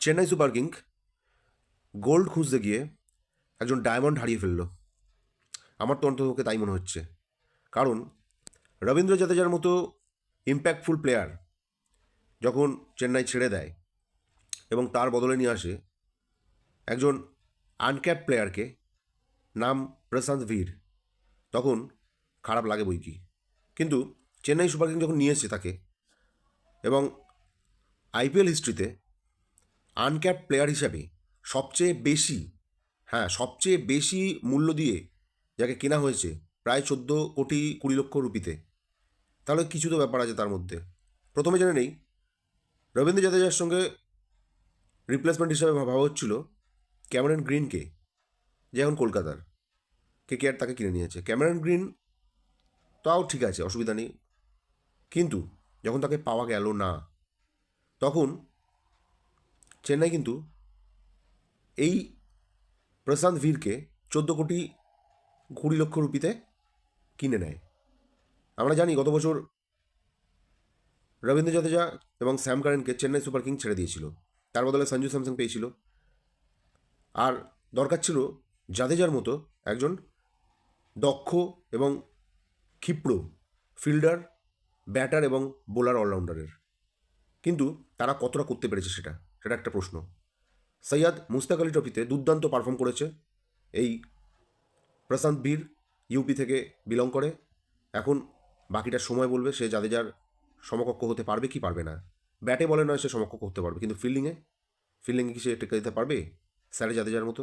Chennai super king gold খুঁজতে গিয়ে একজন ডায়মন্ড হারিয়ে ফেলল। আমার তো অন্ততপক্ষে তাই মনে হচ্ছে। কারণ রবীন্দ্র জাদেজার মতো ইম্প্যাক্টফুল প্লেয়ার যখন চেন্নাই ছেড়ে দেয় এবং তার বদলে নিয়ে আসে একজন আনক্যাপ প্লেয়ারকে, নাম প্রশান্ত ভীর, তখন খারাপ লাগে বই কি। কিন্তু চেন্নাই সুপার কিং যখন নিয়ে এসছে তাকে, এবং আইপিএল হিস্ট্রিতে আনক্যাপ প্লেয়ার হিসাবে সবচেয়ে বেশি, সবচেয়ে বেশি মূল্য দিয়ে যাকে কেনা হয়েছে, প্রায় 14 কোটি 20 লক্ষ রুপিতে, তাহলে কিছু তো ব্যাপার আছে তার মধ্যে। প্রথমে জেনে নেই, রবীন্দ্র জাদেজার সঙ্গে রিপ্লেসমেন্ট হিসাবে ভাবা হচ্ছিল ক্যামেরন গ্রিনকে, যে এখন কলকাতার কেকেআর তাকে কিনে নিয়েছে। ক্যামেরন গ্রিন তাও ঠিক আছে, অসুবিধা নেই, কিন্তু যখন তাকে পাওয়া গেল না, তখন চেন্নাই কিন্তু এই প্রশান্ত ভীরকে 14 কোটি 20 লক্ষ রুপিতে কিনে নেয়। আমরা জানি গত বছর রবীন্দ্র জাদেজা এবং স্যাম কারেনকে চেন্নাই সুপার কিং ছেড়ে দিয়েছিল, তার বদলে সঞ্জু স্যামসং পেয়েছিল। আর দরকার ছিল জাদেজার মতো একজন দক্ষ এবং ক্ষিপ্র ফিল্ডার, ব্যাটার এবং বোলার অলরাউন্ডারের। কিন্তু তারা কতটা করতে পেরেছে সেটা সেটা একটা প্রশ্ন। সৈয়দ মুস্তাক আলী ট্রফিতে দুর্দান্ত পারফর্ম করেছে এই প্রশান্ত বীর, ইউপি থেকে বিলং করে। এখন বাকিটা সময় বলবে সে জাদেজার সমকক্ষ হতে পারবে কি পারবে না। ব্যাটে বলে নয় সে সমকক্ষ হতে পারবে, কিন্তু ফিল্ডিংয়ে কি সে টেক্কা দিতে পারবে স্যারে জাদেজার মতো?